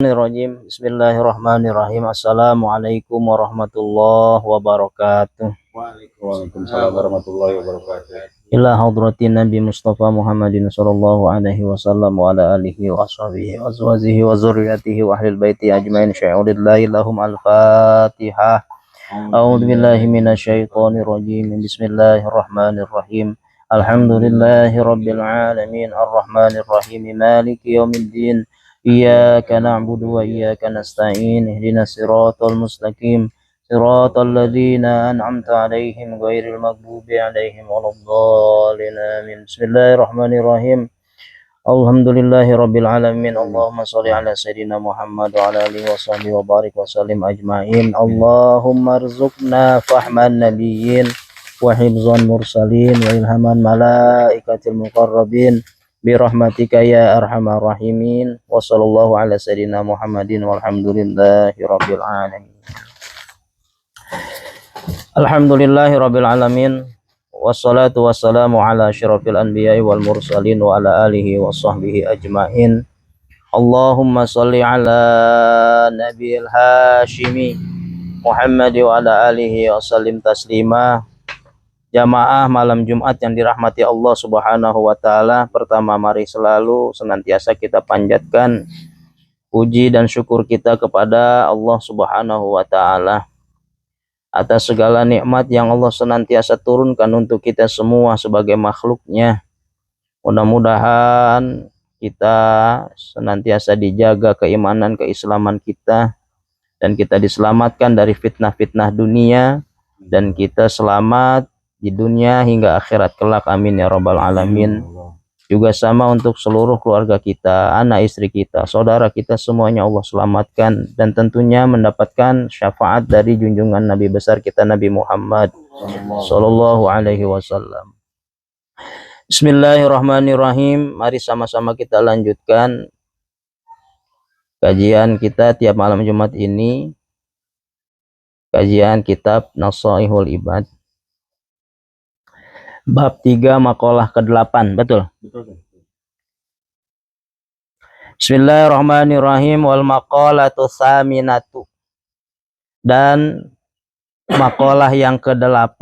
Bismillahirrahmanirrahim. Assalamualaikum warahmatullahi wabarakatuh. Waalaikumsalam warahmatullahi wabarakatuh. Ila hadratin Nabi Mustafa Muhammadin sallallahu alaihi wasallam wa ala alihi wa ashabihi wa azwajihi wa zurriyyatihi wa ahlil baiti ajmain. Sya'ulillahi lahum al-Fatihah. A'udzu billahi minasyaitonir rajim. Bismillahirrahmanirrahim. Alhamdulillahi rabbil alamin arrahmanir rahim maliki yaumiddin. Iyyaka na'budu wa iyyaka nasta'in. Ihdinas siratal mustaqim. Siratal ladzina an'amta 'alaihim ghairil maghdubi 'alaihim waladdallin. Amin. Bismillahirrahmanirrahim. Alhamdulillahi rabbil alamin. Allahumma shalli ala sayyidina Muhammad wa ala alihi wa sahbihi wa barik wa sallim ajma'in. Allahumma rzuqna fahman nabiyyin wa hifzan mursalin wa ilhaman malaikatil muqarrabin birahmatika ya arhamar rahimin. Wa sallallahu ala sayyidina Muhammadin walhamdulillahi rabbil alamin. Alhamdulillahi rabbil alamin. Wassalatu wassalamu ala asyrafil anbiya'i wal mursalin wa ala alihi wa sahbihi ajma'in. Allahumma salli ala nabiyil hashimi Muhammad wa ala alihi wa sallim taslima. Jamaah malam Jumat yang dirahmati Allah Subhanahu wa taala, pertama mari selalu senantiasa kita panjatkan puji dan syukur kita kepada Allah Subhanahu wa taala atas segala nikmat yang Allah senantiasa turunkan untuk kita semua sebagai makhluknya. Mudah-mudahan kita senantiasa dijaga keimanan, keislaman kita, dan kita diselamatkan dari fitnah-fitnah dunia, dan kita selamat di dunia hingga akhirat kelak. Amin ya rabbal alamin. Juga sama untuk seluruh keluarga kita, anak istri kita, saudara kita, semuanya Allah selamatkan, dan tentunya mendapatkan syafaat dari junjungan Nabi besar kita Nabi Muhammad sallallahu alaihi wasallam. Bismillahirrahmanirrahim. Mari sama-sama kita lanjutkan kajian kita tiap malam Jumat ini, kajian kitab Nasaihul Ibad, bab 3 makalah ke-8. Betul? Bismillahirrahmanirrahim. Wal maqalatu tsaminatu. Dan makalah yang ke-8.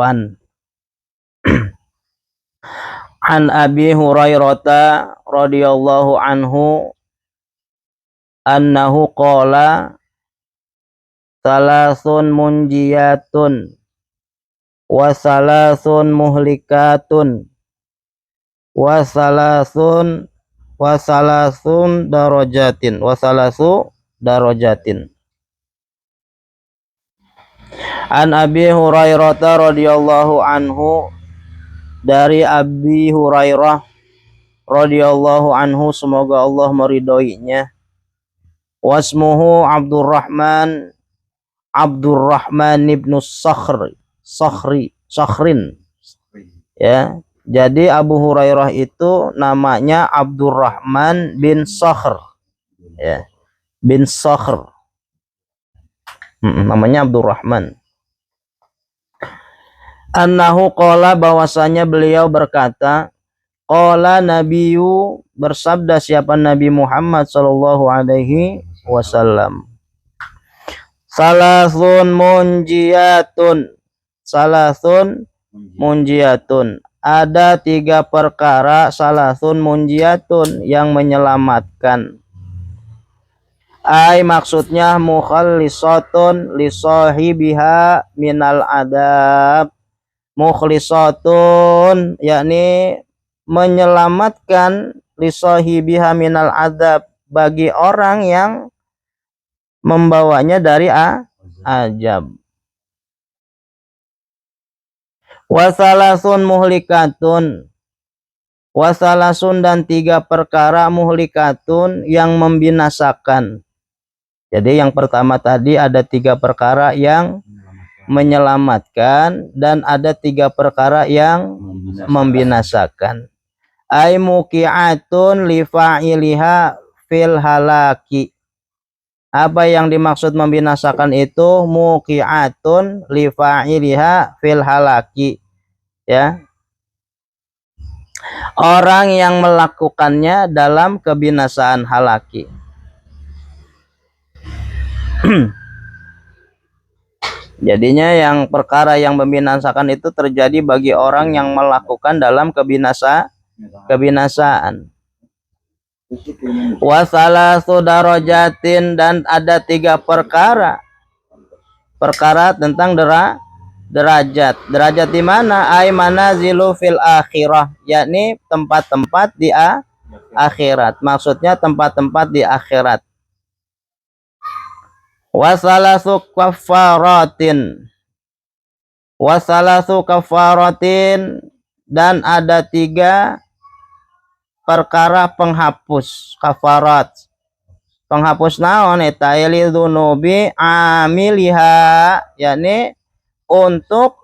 An Abi Hurairah radhiyallahu anhu annahu qala salasun munjiyatun wa salasun muhlikatun wa salasun darajatin wa salasu darajatin. An Abi Hurairah radhiyallahu anhu, dari Abi Hurairah radhiyallahu anhu, semoga Allah meridhoinya. Wasmuhu Abdurrahman ibnu Sakhrin. Ya, jadi Abu Hurairah itu namanya Abdurrahman bin Sakhr. Ya, bin Sakhr. Namanya Abdurrahman. Annahu qala, bahwasanya beliau berkata, qala nabiyyu, bersabda siapa Nabi Muhammad sallallahu alaihi wasallam, salasun munjiyatun, ada 3 perkara, salasun munjiyatun, yang menyelamatkan. Ai, maksudnya mukhallisatun li sahibiha minal adab. Mukhlisatun, yakni menyelamatkan, li sahibiha minal adab, bagi orang yang membawanya dari ajab. Wasalasun muhlikatun, wasalasun, dan 3 perkara, muhlikatun, yang membinasakan. Jadi yang pertama tadi ada 3 perkara yang menyelamatkan, dan ada 3 perkara yang membinasakan. Ai muqi'atun li fa'iliha fil halaki. Apa yang dimaksud membinasakan itu? Muqi'atun li fa'iliha fil halaki. Ya, orang yang melakukannya dalam kebinasaan halaki. Jadinya yang perkara yang membinasakan itu terjadi bagi orang yang melakukan dalam kebinasaan. Wasalasu darajatin, dan ada 3 perkara tentang derajat. Derajat di mana? Ai manazilu fil akhirah, yakni tempat-tempat di akhirat. Maksudnya tempat-tempat di akhirat. Wasalasu kafaratin, dan ada 3 perkara penghapus, kafarat. Penghapus naon eta? Lidzunubi amiliha, yakni untuk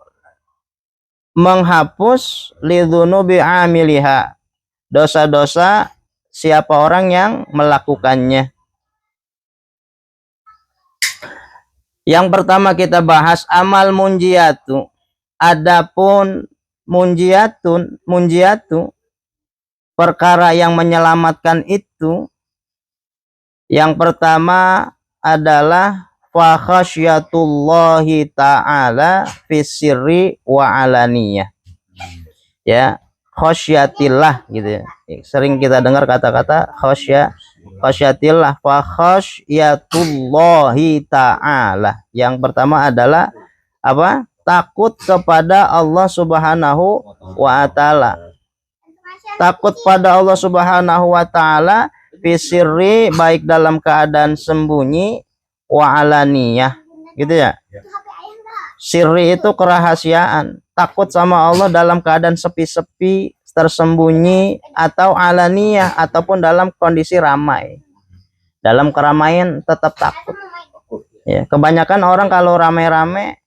menghapus lidzunubi amiliha, dosa-dosa siapa orang yang melakukannya. Yang pertama kita bahas amal munjiatu. Adapun munjiatu, perkara yang menyelamatkan itu, yang pertama adalah fa khasyatullahi ta'ala fis-sirri wa alaniyah. Ya, khasyatillah gitu ya. Sering kita dengar kata-kata khasyatillah, fa khasyatullahi ta'ala. Yang pertama adalah apa? Takut kepada Allah Subhanahu wa ta'ala. Takut pada Allah Subhanahu wa ta'ala fisirri, baik dalam keadaan sembunyi, wa alaniyah, gitu ya. Sirri itu kerahasiaan. Takut sama Allah dalam keadaan sepi-sepi, tersembunyi, atau alaniyah, ataupun dalam kondisi ramai. Dalam keramaian tetap takut. Ya, kebanyakan orang kalau ramai-ramai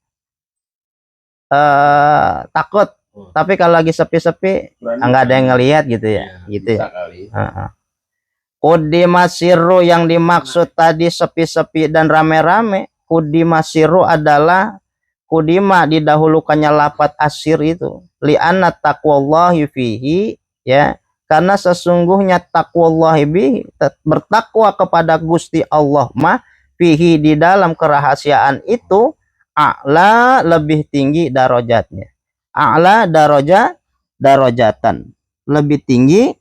takut, tapi kalau lagi sepi-sepi nggak ada yang ngelihat gitu ya, gitu ya. Kudimasiru, yang dimaksud tadi sepi-sepi dan rame-rame, kudimasiru adalah kudima, didahulukannya lafaz asir itu, li'anna taqwallahi fihi, ya, karena sesungguhnya taqwallahi bihi, bertakwa kepada Gusti Allah mah, fihi, di dalam kerahasiaan itu, a'la, lebih tinggi darajatnya. A'la darajatan, lebih tinggi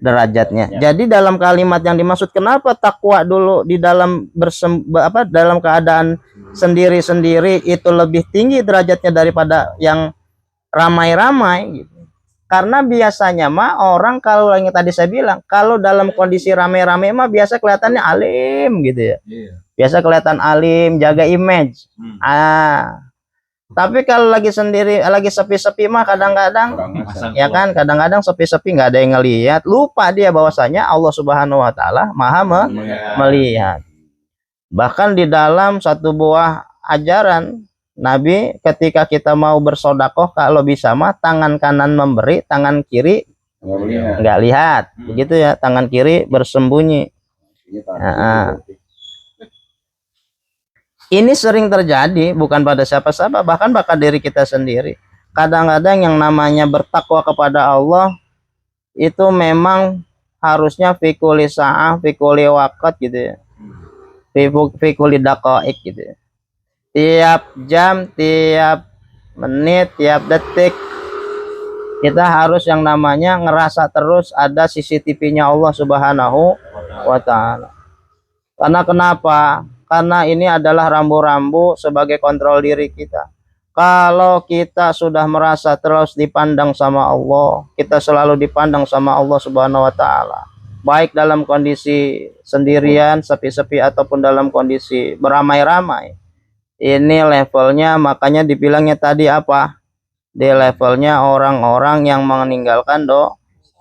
derajatnya. Jadi dalam kalimat yang dimaksud, kenapa takwa dulu di dalam dalam keadaan sendiri-sendiri itu lebih tinggi derajatnya daripada yang ramai-ramai gitu. Karena biasanya mah orang kalau yang tadi saya bilang, kalau dalam kondisi ramai-ramai mah biasa kelihatannya alim gitu ya. Biasa kelihatan alim, jaga image. Tapi kalau lagi sendiri, lagi sepi-sepi mah kadang-kadang, ya kan, kadang-kadang sepi-sepi nggak ada yang ngelihat, lupa dia bahwasanya Allah Subhanahu wa ta'ala maha melihat. Bahkan di dalam satu buah ajaran Nabi, ketika kita mau bersodakoh, kalau bisa mah tangan kanan memberi, tangan kiri nggak lihat, begitu ya, tangan kiri bersembunyi. Ini sering terjadi, bukan pada siapa-siapa, bahkan pada diri kita sendiri. Kadang-kadang yang namanya bertakwa kepada Allah itu memang harusnya fikuli sa'ah, fikuli waqt gitu ya, fikuli daqaik gitu ya. Tiap jam, tiap menit, tiap detik kita harus yang namanya ngerasa terus ada CCTV-nya Allah Subhanahu wa ta'ala. Karena kenapa? Karena ini adalah rambu-rambu sebagai kontrol diri kita. Kalau kita sudah merasa terus dipandang sama Allah, kita selalu dipandang sama Allah Subhanahu wa ta'ala, baik dalam kondisi sendirian, sepi-sepi, ataupun dalam kondisi beramai-ramai. Ini levelnya, makanya dibilangnya tadi apa? Di levelnya orang-orang yang meninggalkan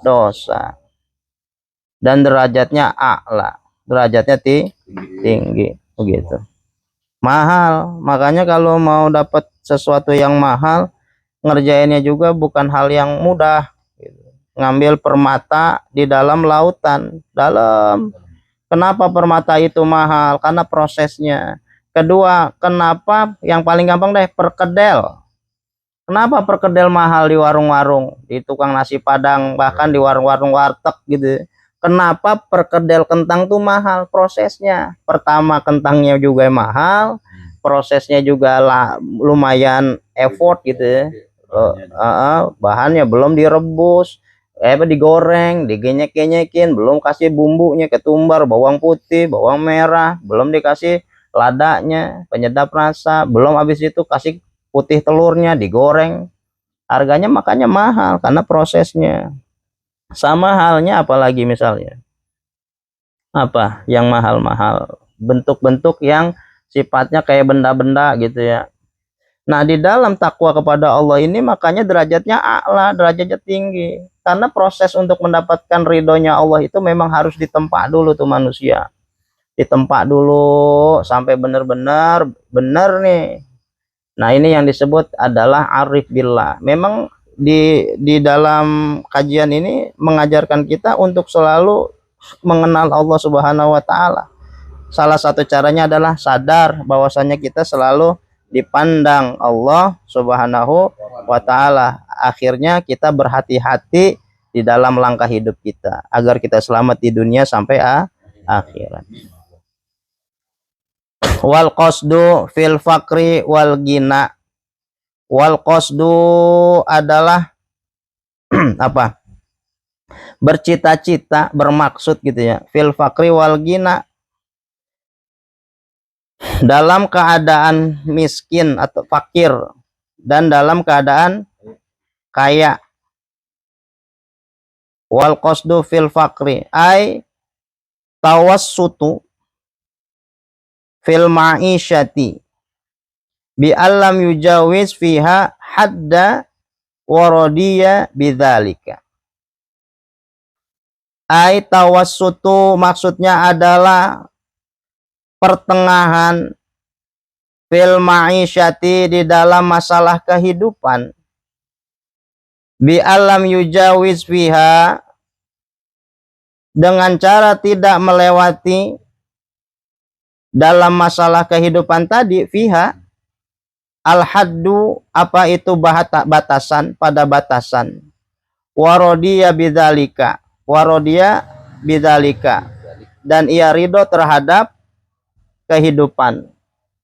dosa. Dan derajatnya a'la, derajatnya tinggi. Begitu. Mahal. Makanya kalau mau dapat sesuatu yang mahal, ngerjainnya juga bukan hal yang mudah. Ngambil permata di dalam lautan dalam. Kenapa permata itu mahal? Karena prosesnya. Kedua, kenapa yang paling gampang deh, perkedel. Kenapa perkedel mahal di warung-warung, di tukang nasi padang, bahkan di warung-warung warteg gitu. Kenapa perkedel kentang tuh mahal prosesnya? Pertama kentangnya juga mahal, prosesnya juga lumayan effort gitu ya. Bahannya belum direbus, digoreng, digenyek-genyekin, belum kasih bumbunya, ketumbar, bawang putih, bawang merah, belum dikasih ladanya, penyedap rasa, belum habis itu kasih putih telurnya, digoreng. Harganya makanya mahal karena prosesnya. Sama halnya apalagi misalnya apa yang mahal-mahal, bentuk-bentuk yang sifatnya kayak benda-benda gitu ya. Nah, di dalam takwa kepada Allah ini makanya derajatnya a'la, derajatnya tinggi. Karena proses untuk mendapatkan ridhonya Allah itu memang harus ditempa dulu tuh manusia. Ditempa dulu sampai benar-benar benar nih. Nah, ini yang disebut adalah arif billah. Memang di dalam kajian ini mengajarkan kita untuk selalu mengenal Allah Subhanahu wa taala. Salah satu caranya adalah sadar bahwasanya kita selalu dipandang Allah Subhanahu wa taala. Akhirnya kita berhati-hati di dalam langkah hidup kita agar kita selamat di dunia sampai akhirat. Wal qasdu fil fakri wal gina. Wal qasdu adalah apa? Bercita-cita, bermaksud gitu ya. Fil fakri wal gina, dalam keadaan miskin atau fakir dan dalam keadaan kaya. Wal qasdu fil fakri ay tawassutu fil ma'isyati bi alam yujawiz fiha hadda waradiya bidzalika. Ai tawassutu maksudnya adalah pertengahan fil ma'isyati di dalam masalah kehidupan, bi alam yujawiz fiha dengan cara tidak melewati dalam masalah kehidupan tadi, fiha al haddu apa itu batasan, pada batasan, waradiya bidzalika, waradiya bidzalika, dan ia ridho terhadap kehidupan.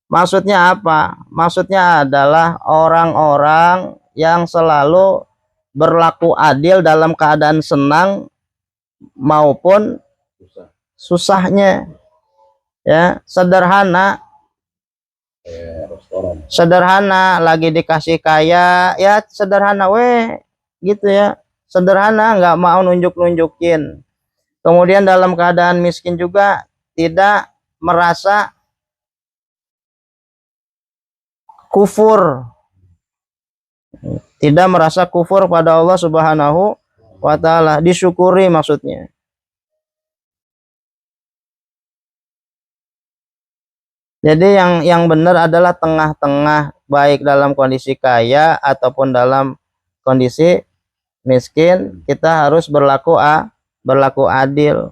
Maksudnya apa? Maksudnya adalah orang-orang yang selalu berlaku adil dalam keadaan senang maupun susahnya. Ya, sederhana. Sederhana, lagi dikasih kaya, ya sederhana gitu ya. Sederhana, nggak mau nunjuk-nunjukin. Kemudian dalam keadaan miskin juga tidak merasa kufur, tidak merasa kufur pada Allah Subhanahu wa taala, disyukuri maksudnya. Jadi yang benar adalah tengah-tengah, baik dalam kondisi kaya ataupun dalam kondisi miskin, kita harus berlaku adil.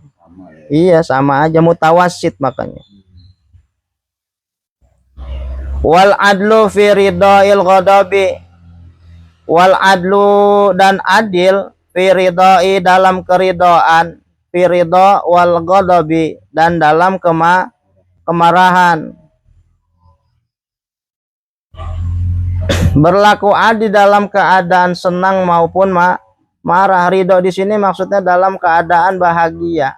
Iya, sama aja, mutawasid makanya. Wal adlu fi ridhail ghadabi, wal adlu dan adil fi ridhai dalam keridhaan, fi ridha wal ghadabi dan dalam kemarahan. Berlaku adil dalam keadaan senang maupun marah. Ridho di sini maksudnya dalam keadaan bahagia.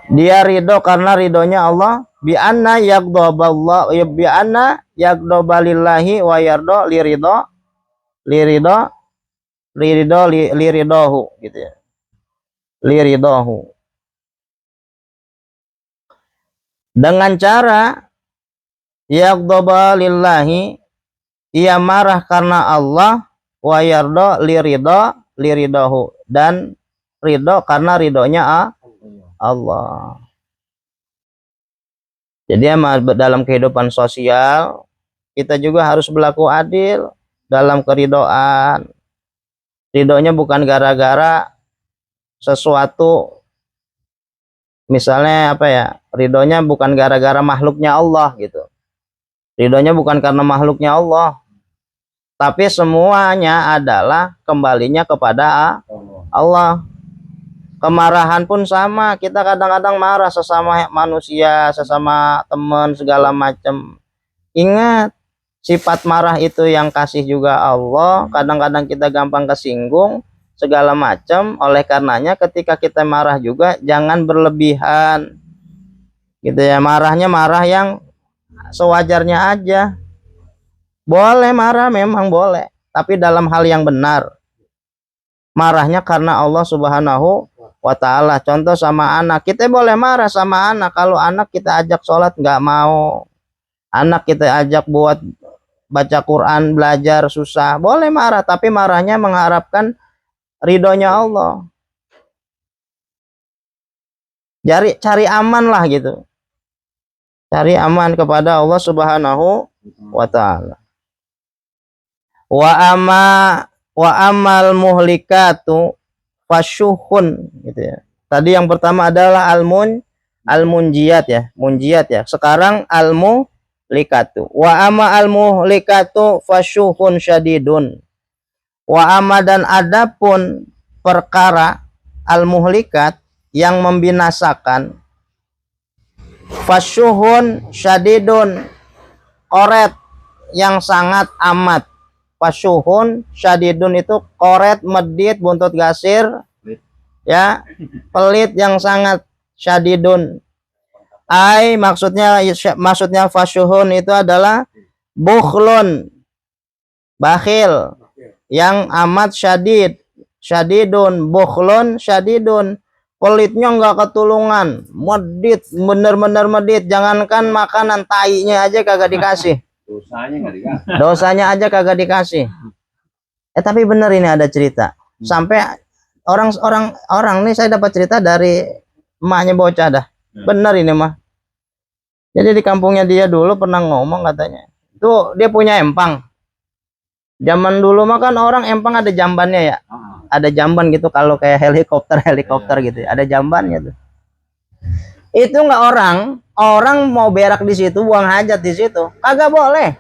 Dia ridho karena ridhonya Allah, bi anna yaghdhaballah, bi anna yaghdhabalillahi wa yardo liridohu gitu ya. Liridohu. Dengan cara yaghdhabalillahi, ia marah karena Allah, wa yardo liridohu, dan ridho karena ridhonya Allah. Jadi dalam kehidupan sosial kita juga harus berlaku adil dalam keridhaan. Ridhonya bukan gara-gara sesuatu, misalnya apa ya, ridhonya bukan gara-gara makhluknya Allah gitu. Ridhonya bukan karena makhluknya Allah, Tapi semuanya adalah kembalinya kepada Allah. Kemarahan pun sama, kita kadang-kadang marah sesama manusia, sesama teman, segala macam. Ingat, sifat marah itu yang kasih juga Allah. Kadang-kadang kita gampang kesinggung, segala macam. Oleh karenanya ketika kita marah juga, jangan berlebihan. Gitu ya, marahnya marah yang sewajarnya aja. Boleh marah, memang boleh. Tapi dalam hal yang benar. Marahnya karena Allah Subhanahu wa ta'ala. Contoh sama anak, kita boleh marah sama anak. Kalau anak kita ajak sholat nggak mau, anak kita ajak buat baca Quran, belajar susah, boleh marah, tapi marahnya mengharapkan ridhonya Allah. Cari aman lah gitu, cari aman kepada Allah Subhanahu wa ta'ala. Wa amal muhlikatu fasyuhun gitu ya. Tadi yang pertama adalah al-munjiyat ya, munjiyat ya. Sekarang al-muhlikatu. Wa amma al-muhlikatu fasyuhun syadidun. Wa amma dan adapun perkara al-muhlikat yang membinasakan, fasyuhun syadidun, koret yang sangat amat. Fasyuhun syadidun itu koret, medit, buntut gasir, ya, pelit yang sangat. Syadidun maksudnya fasyuhun itu adalah bukhlun, bakhil yang amat. Syadidun bukhlun syadidun, pelitnya nggak ketulungan, medit, bener-bener medit. Jangankan makanan, tainya aja kagak dikasih. Dosanya aja kagak dikasih. Tapi bener, ini ada cerita. Sampai orang nih, saya dapat cerita dari emaknya bocah dah. Bener ini mah. Jadi di kampungnya dia dulu pernah ngomong, katanya tuh dia punya empang. Zaman dulu mah kan orang empang ada jambannya ya. Ada jamban gitu, kalau kayak helikopter gitu ya. Ada jambannya tuh. Itu nggak, orang mau berak di situ, buang hajat di situ, kagak boleh.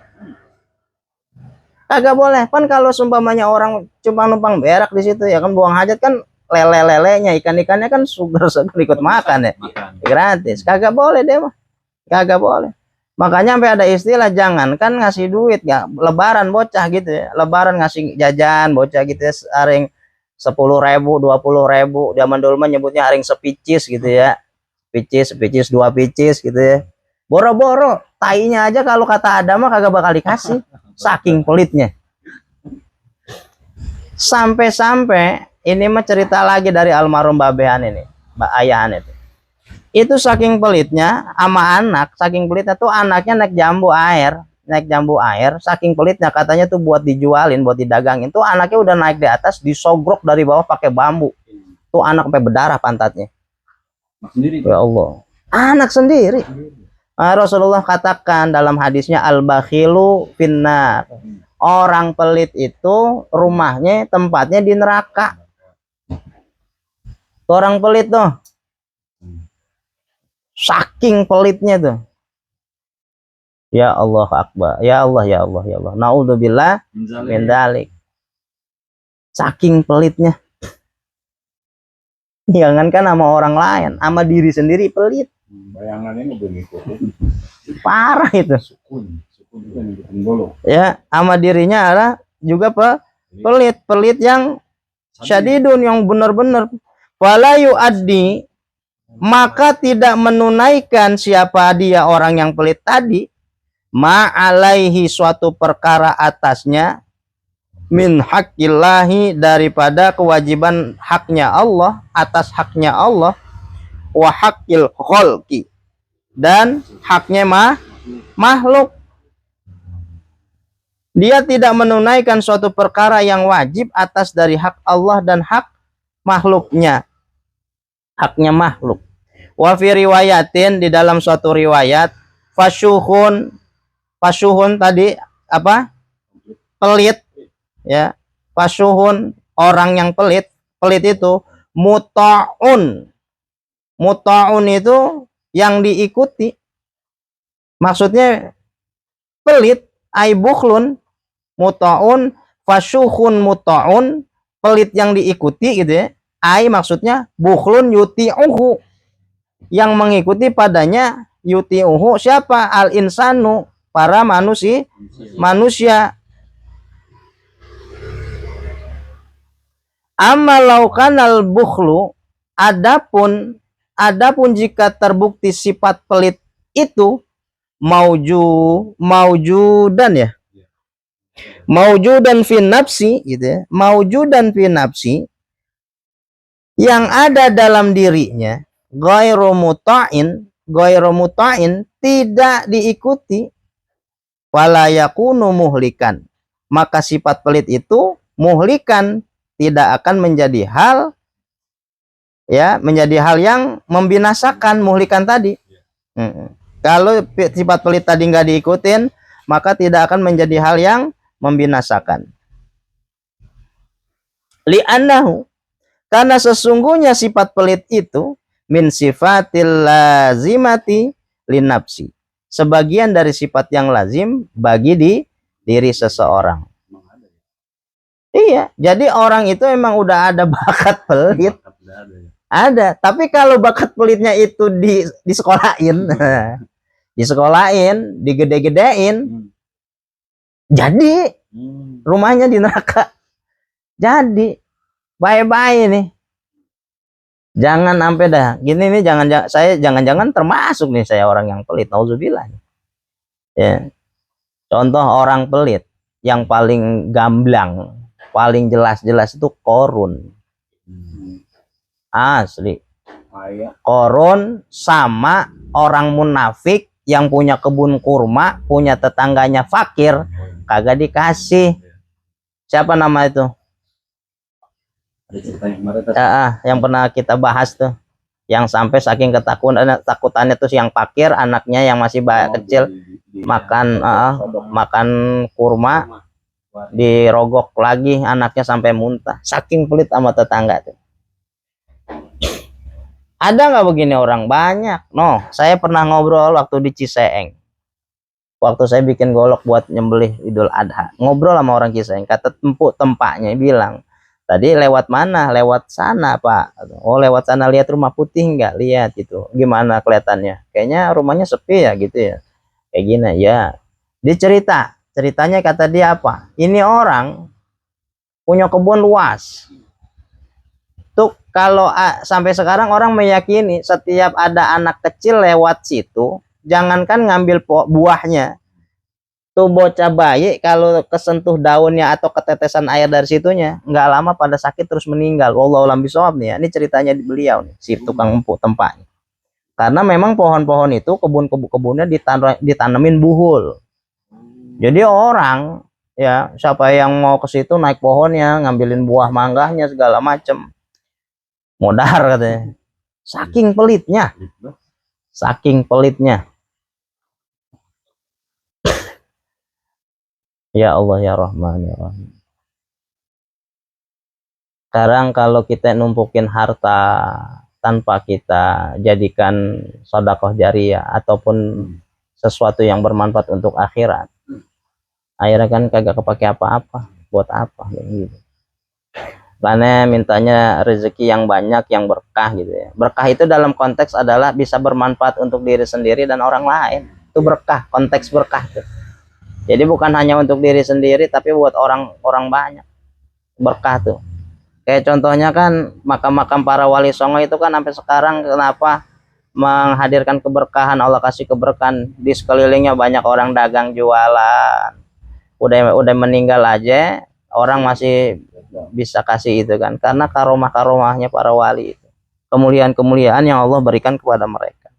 Kagak boleh. Kan kalau sumpamanya orang cuma numpang berak di situ ya kan, buang hajat kan, lele-lelenya, ikan-ikannya kan sugar ikut makan ya. Gratis. Kagak boleh deh mah. Kagak boleh. Makanya sampai ada istilah, jangan kan ngasih duit ya, lebaran bocah gitu ya. Lebaran ngasih jajan bocah gitu ya, aring 10.000, 20.000. Zaman dulu mah nyebutnya aring sepicis gitu ya. Picis 2 picis gitu ya. Boro-boro tainya aja kalau kata Adam mah kagak bakal dikasih, saking pelitnya. Sampai ini mah cerita lagi dari almarhum babehan ini, mbak ayahan itu saking pelitnya sama anak. Saking pelitnya tuh anaknya naik jambu air, saking pelitnya katanya tuh buat dijualin, buat didagangin. Tuh anaknya udah naik di atas, disogrok dari bawah pakai bambu. Tuh anak sampai berdarah pantatnya. Sendiri, ya Allah, anak sendiri. Rasulullah katakan dalam hadisnya, al-bakhilu finnar, orang pelit itu rumahnya, tempatnya di neraka. Orang pelit tuh, saking pelitnya tuh. Ya Allah akbar, ya Allah, ya Allah, ya Allah, naudzubillah min dzalik. Saking pelitnya. Jangankan sama orang lain, sama diri sendiri pelit. Bayangannya begitu. Parah itu. Ya, sama dirinya adalah juga pelit yang syadidun, yang benar-benar. Wala yu'addi, maka tidak menunaikan siapa dia orang yang pelit tadi, ma'alaihi, suatu perkara atasnya, min haqqillahi, daripada kewajiban haknya Allah, atas haknya Allah, wa haqqil khalqi, dan haknya makhluk. Dia tidak menunaikan suatu perkara yang wajib atas dari hak Allah dan hak makhluknya, haknya makhluk. Wa fi riwayatin, di dalam suatu riwayat, fasyuhun tadi apa? Pelit ya. Fasyuhun, orang yang pelit itu muta'un itu yang diikuti. Maksudnya pelit, ai bukhlun, muta'un, fasyukhun muta'un, pelit yang diikuti gitu ya. Ai maksudnya bukhlun yuti'uhu, yang mengikuti padanya, yuti'uhu siapa? Al insanu, para manusia. Amma laukanal bukhlu, adapun jika terbukti sifat pelit itu maujudan ya, maujudan fi nafsi gitu ya, maujudan fi nafsi, yang ada dalam dirinya, ghairu muta'in, tidak diikuti, wala yakunu muhlikan, maka sifat pelit itu muhlikan, tidak akan menjadi hal yang membinasakan, muhlikan tadi. Kalau sifat pelit tadi nggak diikutin, maka tidak akan menjadi hal yang membinasakan. Li'annahu, karena sesungguhnya sifat pelit itu min sifatil lazimati linafsi, sebagian dari sifat yang lazim bagi diri seseorang. Iya, jadi orang itu emang udah ada bakat pelit. Ada, tapi kalau bakat pelitnya itu disekolahin, digede-gedein, jadi rumahnya di neraka. Jadi bye-bye nih. Jangan sampai dah gini nih, jangan-jangan termasuk nih saya orang yang pelit, nauzubillah. Ya. Contoh orang pelit yang paling gamblang, paling jelas-jelas itu Korun. Asli. Korun sama orang munafik yang punya kebun kurma, punya tetangganya fakir, kagak dikasih. Siapa nama itu? Yang pernah kita bahas tuh, yang sampai saking ketakutannya tuh yang fakir, anaknya yang masih kecil makan kurma, dirogok lagi anaknya sampai muntah, saking pelit sama tetangga tuh. Ada nggak begini orang? Banyak. Saya pernah ngobrol waktu di Ciseeng, waktu saya bikin golok buat nyembelih Idul Adha, ngobrol sama orang Ciseeng. Kata tempaknya bilang, tadi lewat mana? Lewat sana Pak. Oh lewat sana, lihat rumah putih nggak? Lihat itu. Gimana kelihatannya? Kayaknya rumahnya sepi ya gitu ya. Kayak gini ya. Dia ceritanya kata dia apa? Ini orang punya kebun luas. Tuh kalau sampai sekarang orang meyakini setiap ada anak kecil lewat situ, jangankan ngambil buahnya, tuh bocah bayi kalau kesentuh daunnya atau ketetesan air dari situnya, nggak lama pada sakit terus meninggal. Wallahu a'lam bishawab nih ya. Ini ceritanya di beliau nih, si tukang empuk tempatnya. Karena memang pohon-pohon itu kebun-kebunnya ditanemin buhul. Jadi orang ya, siapa yang mau ke situ naik pohonnya, ngambilin buah mangganya segala macem, modar katanya. Saking pelitnya. Ya Allah ya Rahman ya Rahim. Sekarang kalau kita numpukin harta tanpa kita jadikan sedekah jariyah ataupun sesuatu yang bermanfaat untuk akhirat, akhirnya kan kagak kepake apa-apa. Buat apa gitu. Karena mintanya rezeki yang banyak, yang berkah gitu ya. Berkah itu dalam konteks adalah bisa bermanfaat untuk diri sendiri dan orang lain. Itu berkah, konteks berkah tuh. Jadi bukan hanya untuk diri sendiri, tapi buat orang banyak. Berkah tuh. Kayak contohnya kan makam-makam para wali songo itu kan sampai sekarang kenapa menghadirkan keberkahan, Allah kasih keberkahan di sekelilingnya, banyak orang dagang jualan. Udah meninggal aja orang masih bisa kasih itu kan, karena karomah-karomahnya para wali itu, kemuliaan-kemuliaan yang Allah berikan kepada mereka.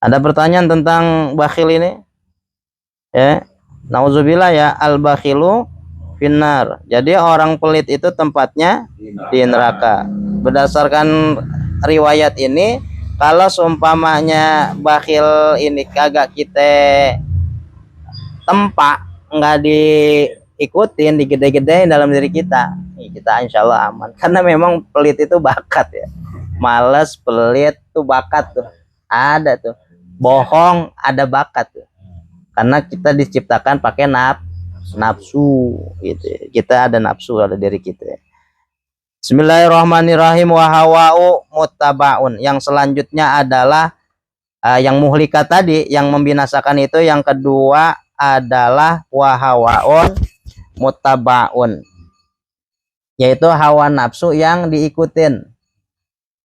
Ada pertanyaan tentang bakhil ini ya? Nauzubillah ya, al bakhilu finnar. Jadi orang pelit itu tempatnya di neraka. Berdasarkan riwayat ini, kalau seumpamanya bakhil ini kagak kita tempat, nggak diikutin, digede-gedein dalam diri kita insya Allah aman. Karena memang pelit itu bakat ya. Males, pelit tuh bakat tuh. Ada tuh. Bohong ada bakat tuh. Karena kita diciptakan pakai nafsu gitu. Kita ada nafsu pada diri kita. Bismillahirrahmanirrahim. Wa hawa'u muttabaun. Yang selanjutnya adalah yang muhlikat tadi, yang membinasakan itu. Yang kedua adalah wa hawa'un muttabaun, yaitu hawa nafsu yang diikutin.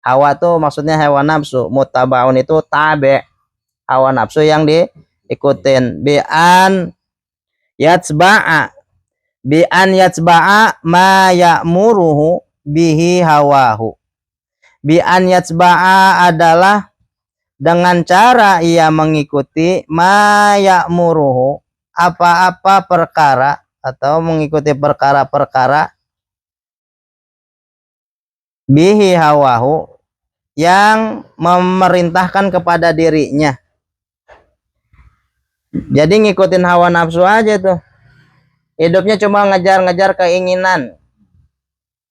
Hawa tuh maksudnya hawa nafsu, muttabaun itu tabe, hawa nafsu yang diikutin. Bi'an yatsba'a ma ya'muruhu bihi hawahu. Bi'an yatsba'a adalah dengan cara ia mengikuti ma ya'muruhu, apa-apa perkara, atau mengikuti perkara-perkara bihi hawahu, yang memerintahkan kepada dirinya. Jadi ngikutin hawa nafsu aja tuh. Hidupnya cuma ngejar-ngejar keinginan.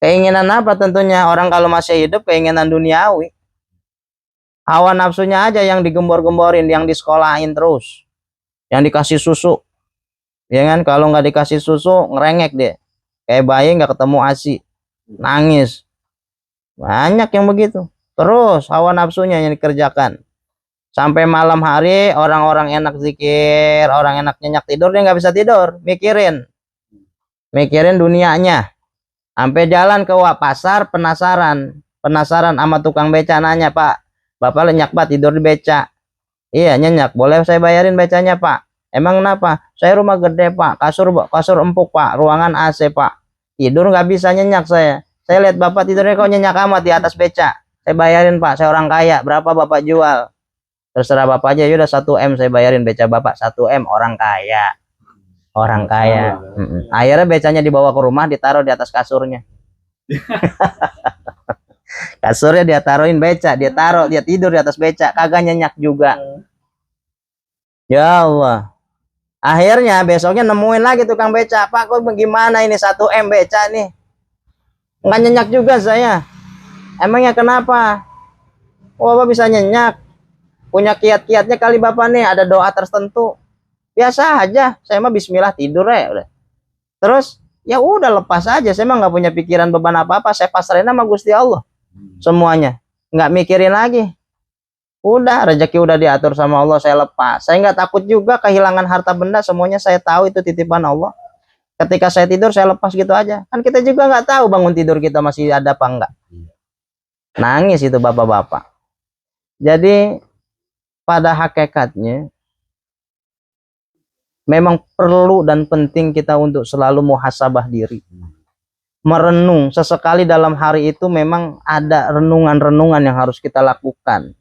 Keinginan apa tentunya? Orang kalau masih hidup keinginan duniawi. Hawa nafsunya aja yang digembor-gemborin, yang disekolahin terus. Yang dikasih susu. Ya kan? Kalau nggak dikasih susu, ngerengek deh. Kayak bayi nggak ketemu ASI. Nangis. Banyak yang begitu. Terus hawa nafsunya yang dikerjakan. Sampai malam hari orang-orang enak zikir, orang enak nyenyak tidur, dia nggak bisa tidur, mikirin dunianya. Sampai jalan ke pasar, penasaran sama tukang beca, nanya, Pak, Bapak lenyak Pak tidur di beca? Iya nyenyak, boleh saya bayarin becanya Pak? Emang kenapa? Saya rumah gede Pak, kasur empuk Pak, ruangan AC Pak, tidur nggak bisa, nyenyak saya lihat Bapak tidurnya kok nyenyak amat di atas beca. Saya bayarin Pak, saya orang kaya, berapa Bapak jual? Terserah Bapak aja, yaudah 1 M saya bayarin beca Bapak. 1 M, orang kaya. Akhirnya becanya dibawa ke rumah, ditaruh di atas kasurnya. Kasurnya dia taruhin beca, dia tidur di atas beca, kagak nyenyak juga. Ya Allah. Akhirnya besoknya nemuin lagi tukang beca, Pak kok bagaimana ini 1 M beca nih, nggak nyenyak juga saya. Emangnya kenapa? Oh Bapak bisa nyenyak, punya kiat-kiatnya kali Bapak nih, ada doa tertentu. Biasa aja, saya mah bismillah tidur ya udah. Terus ya udah lepas aja, saya mah nggak punya pikiran beban apa-apa, saya pasrahin sama Gusti Allah semuanya, nggak mikirin lagi. Udah rezeki udah diatur sama Allah, saya lepas. Saya nggak takut juga kehilangan harta benda, semuanya saya tahu itu titipan Allah. Ketika saya tidur saya lepas gitu aja. Kan kita juga nggak tahu bangun tidur kita masih ada apa enggak. Nangis itu bapak-bapak. Jadi pada hakikatnya memang perlu dan penting kita untuk selalu muhasabah diri. Merenung sesekali dalam hari itu, memang ada renungan-renungan yang harus kita lakukan.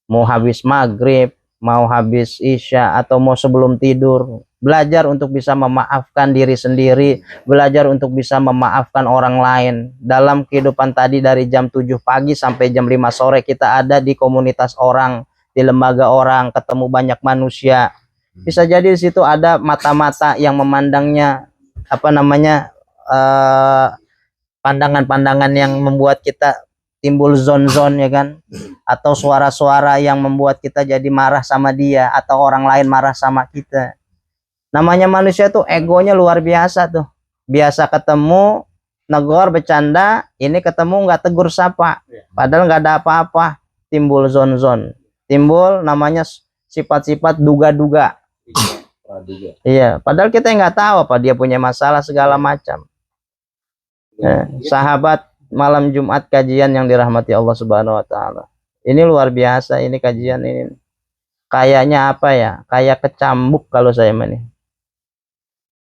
Mau habis maghrib, mau habis isya, atau mau sebelum tidur. Belajar untuk bisa memaafkan diri sendiri, belajar untuk bisa memaafkan orang lain. Dalam kehidupan tadi dari jam 7 pagi sampai jam 5 sore kita ada di komunitas orang, di lembaga orang, ketemu banyak manusia. Bisa jadi di situ ada mata-mata yang memandangnya pandangan-pandangan yang membuat kita timbul zon-zon, ya kan, atau suara-suara yang membuat kita jadi marah sama dia, atau orang lain marah sama kita. Namanya manusia tuh egonya luar biasa tuh. Biasa ketemu negor bercanda, ini ketemu nggak tegur sapa, padahal nggak ada apa-apa, timbul zon-zon, timbul namanya sifat-sifat duga-duga. Iya, padahal kita nggak tahu apa dia punya masalah segala macam. Sahabat malam Jumat kajian yang dirahmati Allah Subhanahu wa taala. Ini luar biasa ini kajian ini. Kayaknya apa ya? Kayak kecambuk kalau saya nih.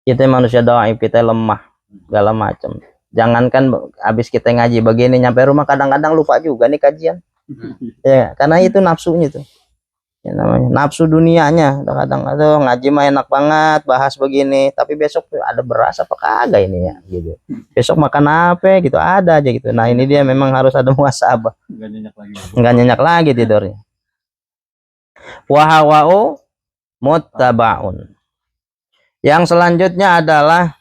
Kita manusia dhaif, kita lemah segala macam. Jangankan habis kita ngaji begini nyampe rumah kadang-kadang lupa juga nih kajian. Ya, karena itu nafsunya tuh. Ya, namanya nafsu dunianya. Kadang aduh ngaji mah enak banget bahas begini, tapi besok ada beras apa kagak ini ya gitu. Besok makan apa gitu, ada aja gitu. Nah ini dia memang harus ada muhasabah. Nggak nyenyak lagi tidurnya. Wa hawa'u muttabaun. Yang selanjutnya adalah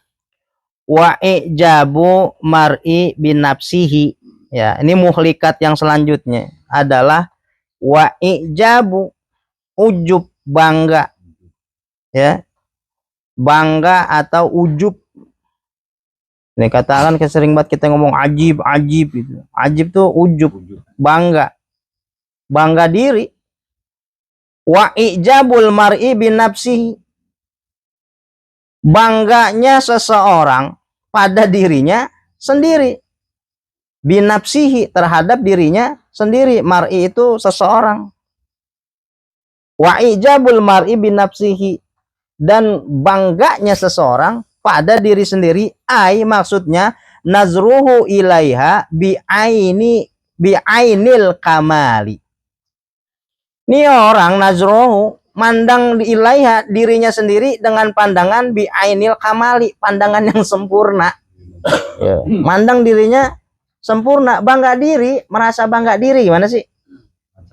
wa ijabu mar'i bin nafsihi. Ya, ini muhlikat yang selanjutnya adalah wa ijabu, ujub, bangga ya, bangga atau ujub. Ini katakan sering banget kita ngomong ajib gitu. Ajib tuh ujub, bangga diri. Wa ijabul mar'i binafsihi, bangganya seseorang pada dirinya sendiri, binafsihi, terhadap dirinya sendiri. Mar'i itu seseorang. Wa ijabul mar'i binafsihi, dan bangganya seseorang pada diri sendiri, ai maksudnya nazruhu ilaiha bi'ainil kamali. Ini orang nazruhu mandang ilaiha, dirinya sendiri, dengan pandangan bi'ainil kamali, pandangan yang sempurna. Ya. Mandang dirinya sempurna, bangga diri, merasa bangga diri. Gimana sih?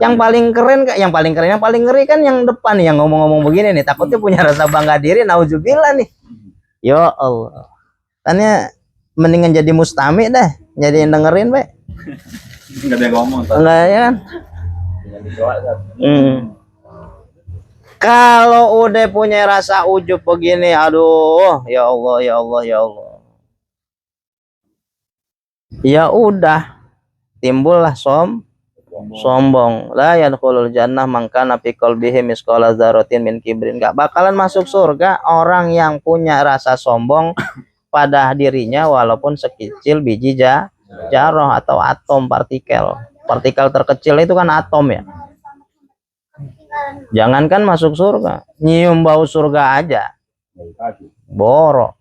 Yang paling keren, yang paling ngeri kan yang depan nih, yang ngomong-ngomong begini nih, takutnya punya rasa bangga diri, nauzubillah nih. Ya Allah. Tanya mendingan jadi mustami dah, jadi yang dengerin, Pak. Enggak ada yang ngomong. Enggak ya kan? Kalau udah punya rasa ujub begini, aduh, ya Allah, ya Allah, ya Allah. Ya udah, timbullah sombong. La yadkhulul jannah man kana fi qalbihi misqala dzarratin min kibrin. Enggak bakalan masuk surga orang yang punya rasa sombong pada dirinya walaupun sekecil biji jarah atau atom, partikel. Partikel terkecil itu kan atom ya. Jangankan masuk surga, nyium bau surga aja boro.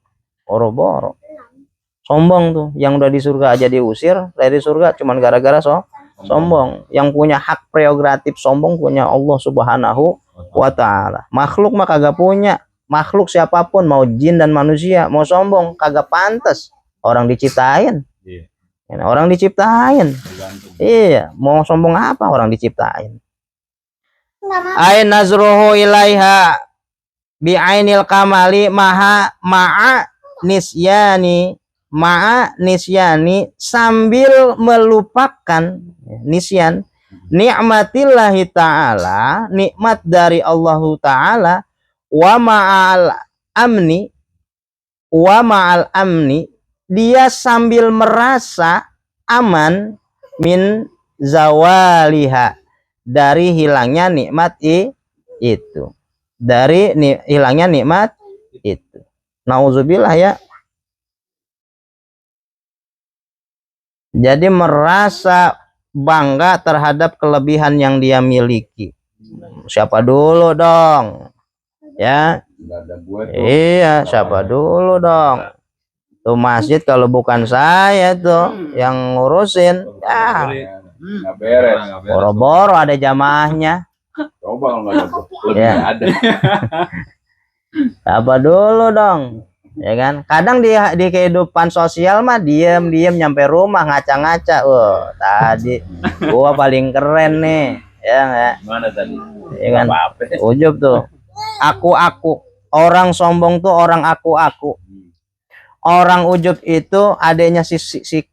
Sombong tuh, yang udah di surga aja diusir dari surga cuman gara-gara sombong. Yang punya hak prerogatif sombong punya Allah Subhanahu wa ta'ala. Makhluk mah kagak punya. Makhluk siapapun, mau jin dan manusia, mau sombong kagak pantas. Orang diciptain. Orang diciptain. Iya, mau sombong apa, orang diciptain. Ain nazruhu ilaiha bi'ainil kamali ma'a nisyani, sambil melupakan nisyan nikmatillahi ta'ala, nikmat dari Allah ta'ala, wa ma'al amni, dia sambil merasa aman min zawaliha, dari hilangnya nikmat itu, dari hilangnya nikmat itu. Nauzubillah ya. Jadi merasa bangga terhadap kelebihan yang dia miliki. Siapa dulu dong? Ya. Iya, siapa dulu dong? Tuh masjid kalau bukan saya tuh yang ngurusin, ya boro-boro ada jamaahnya. Coba kalau nggak ada lebih ada. Apa dulu dong, ya kan? Kadang di kehidupan sosial mah diem nyampe rumah ngaca-ngaca. Tadi gua paling keren nih, ya nggak? Mana tadi? Ya kan? Ujub tuh. Aku. Orang sombong tuh orang aku. Orang ujub itu adanya si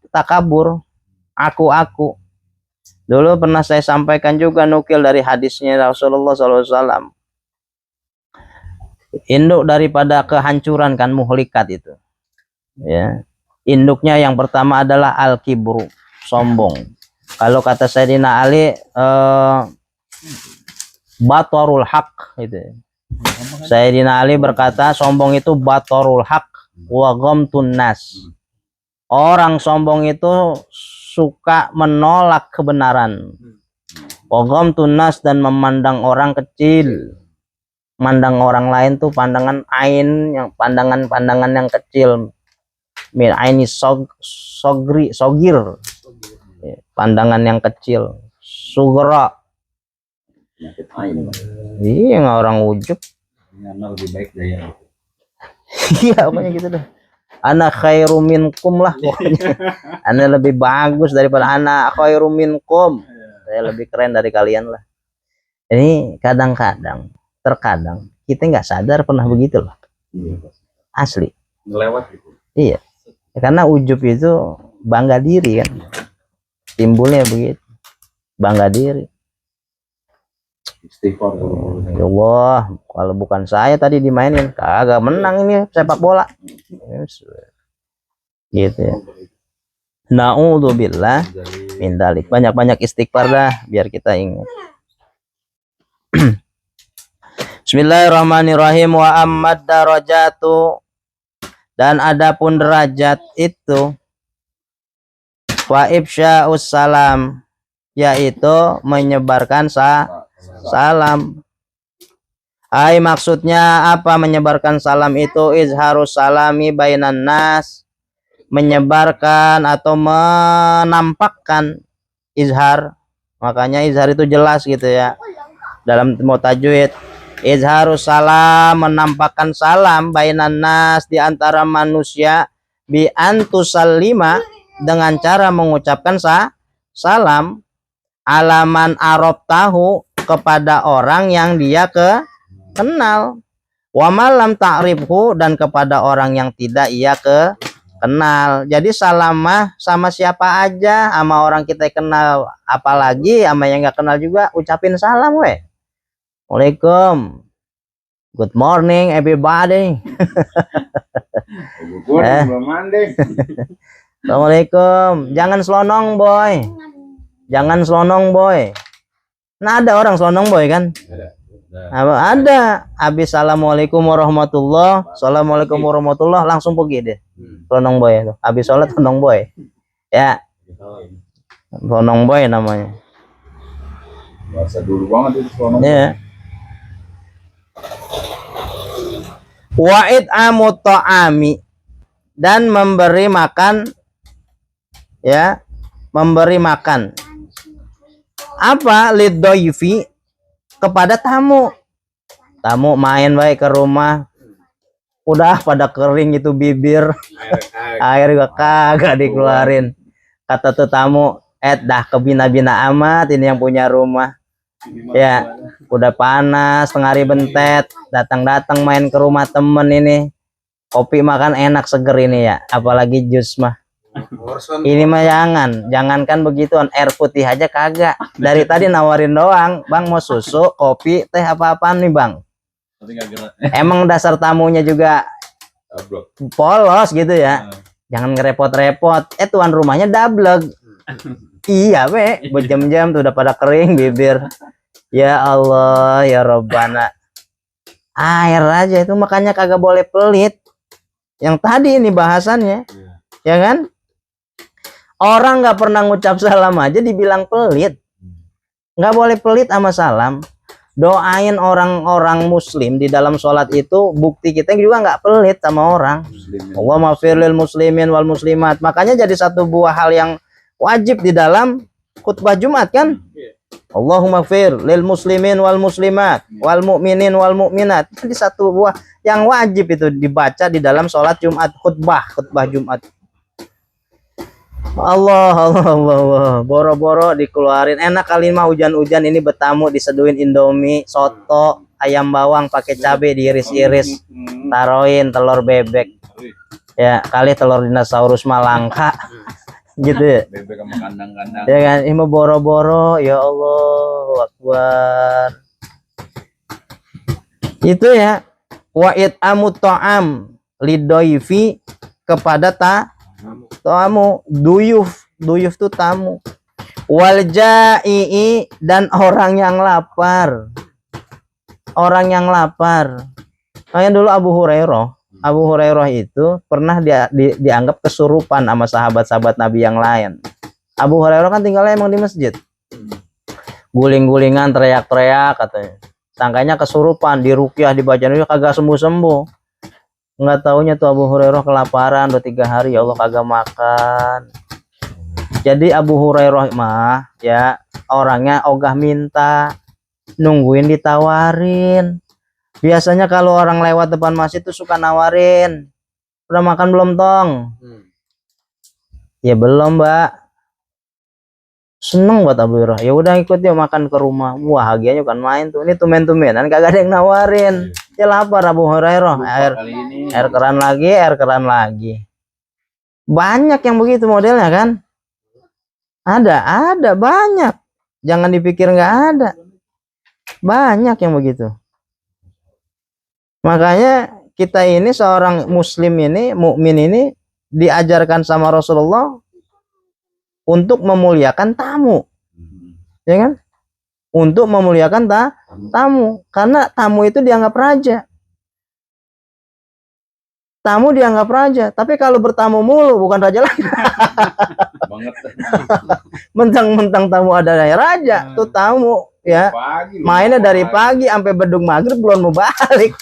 takabur, aku. Dulu pernah saya sampaikan juga, nukil dari hadisnya Rasulullah SAW. Induk daripada kehancuran kan muhlikat itu. Ya. Induknya yang pertama adalah al-kibru, sombong. Kalau kata Sayyidina Ali, batorul haq itu. Sayyidina Ali berkata, sombong itu batorul haq wa ghamtun nas. Orang sombong itu suka menolak kebenaran. Wa ghamtun nas, dan memandang orang kecil. Mandang orang lain tuh pandangan ain, yang pandangan yang kecil. Min aini sogir. Pandangan yang kecil. Sugra. Iya, orang ujub. Lebih baik daya. Iya, pokoknya gitu dah. Ana khairu minkum lah pokoknya. Ana lebih bagus daripada ana khairu minkum. Saya lebih keren dari kalian lah. Ini terkadang kita nggak sadar pernah begitu loh. Asli. Melewat gitu. Iya. Karena ujub itu bangga diri kan. Timbulnya begitu. Bangga diri. Istighfar kalau Ya Allah, kalau bukan saya tadi dimainin, kagak menang ini sepak bola. Yes. Gitu ya. Na'udzubillah min dzalik. Banyak-banyak istighfar dah biar kita ingat. Bismillahirrahmanirrahim. Wa ammad darajatu, dan adapun derajat itu, wa ifsya'us salam, yaitu menyebarkan salam. Ai maksudnya apa menyebarkan salam itu? Izharus salami bainan nas, menyebarkan atau menampakkan. Izhar, makanya izhar itu jelas gitu ya dalam mau tajwid. Izharus salam, menampakkan salam, bainan nas, di antara manusia, bi antusallima, dengan cara mengucapkan salam, alaman arab tahu, kepada orang yang dia kenal, wa malam ta'rifhu, dan kepada orang yang tidak ia kenal. Jadi salamah sama siapa aja, sama orang kita kenal, apalagi sama yang nggak kenal juga ucapin salam weh. Assalamualaikum, good morning everybody. Assalamualaikum, jangan selonong boy, jangan selonong boy. Nah ada orang selonong boy kan? Ada. Habis assalamualaikum warahmatullah, assalamualaikum warahmatullah, langsung pergi deh. Selonong boy itu. Habis sholat selonong boy. Ya. Selonong boy namanya. Bahasa dulu banget itu selonong. Ya. Wa'id amut ta'ami, dan memberi makan, ya, memberi makan. Apa? Liddoifi, kepada tamu. Tamu main baik ke rumah, udah pada kering itu bibir, air juga kagak dikeluarin. Kata tuh tamu, dah kebina-bina amat ini yang punya rumah. Ya, udah panas tengah hari bentet, datang-datang main ke rumah temen ini. Kopi makan enak seger ini ya, apalagi jus mah. Ini mah jangankan begituan, air putih aja kagak. Dari tadi nawarin doang, bang mau susu, kopi, teh apa-apaan nih bang. Emang dasar tamunya juga polos gitu ya. Jangan ngerepot-repot. Tuan rumahnya dablek. Iya be, berjam-jam tuh udah pada kering bibir. Ya Allah, ya Robbana. Air aja itu, makanya kagak boleh pelit. Yang tadi ini bahasannya, ya kan? Orang nggak pernah ngucap salam aja dibilang pelit. Nggak boleh pelit sama salam. Doain orang-orang muslim di dalam sholat itu, bukti kita juga nggak pelit sama orang. Allahumma maghfir lil muslimin wal muslimat. Makanya jadi satu buah hal yang wajib di dalam khutbah Jumat kan? Allahumma maghfir lil muslimin wal muslimat wal mu'minin wal mu'minat. Jadi satu buah yang wajib itu dibaca di dalam sholat Jumat, khutbah Jumat. Allah, boro-boro dikeluarin. Enak kali mah hujan-hujan ini bertamu, diseduhin Indomie, soto, ayam bawang pakai cabai diiris-iris, taruhin telur bebek. Ya, kali telur dinosaurus mah langka. Gitu ya. Bebek sama kandang-kandang. Ya kan, ini mah boro-boro, ya Allah, Akbar. Itu ya. Wa'id amut ta'am lidoifi, kepada tamu. Duyuf tuh tamu. Wal ja'i, dan orang yang lapar. Kayak dulu Abu Hurairah itu pernah dianggap kesurupan sama sahabat-sahabat Nabi yang lain. Abu Hurairah kan tinggalnya emang di masjid. Guling-gulingan, teriak-teriak katanya. Sangkanya kesurupan, diruqyah, dibacain kagak sembuh-sembuh. Nggak taunya tuh Abu Hurairah kelaparan udah 3 hari, ya Allah kagak makan. Jadi Abu Hurairah mah ya orangnya ogah minta, nungguin ditawarin. Biasanya kalau orang lewat depan masjid tuh suka nawarin, udah makan belum tong? Ya belum mbak. Seneng buat Abu Hurairah, ya udah ikut yuk makan ke rumah. Wah bahagianya kan main tuh, ini tumen-tumenan kagak ada yang nawarin. Ya lapar Abu Hurairah, air keran lagi. Banyak yang begitu modelnya kan? Ada banyak. Jangan dipikir nggak ada. Banyak yang begitu. Makanya kita ini seorang muslim ini, mukmin ini diajarkan sama Rasulullah untuk memuliakan tamu. Ya kan? Untuk memuliakan tamu, karena tamu itu dianggap raja. Tamu dianggap raja, tapi kalau bertamu mulu bukan raja lagi. Banget. Mentang-mentang tamu adalah raja, tuh tamu ya. Pagi, Mainnya dari pagi sampai bedung maghrib belum mau balik.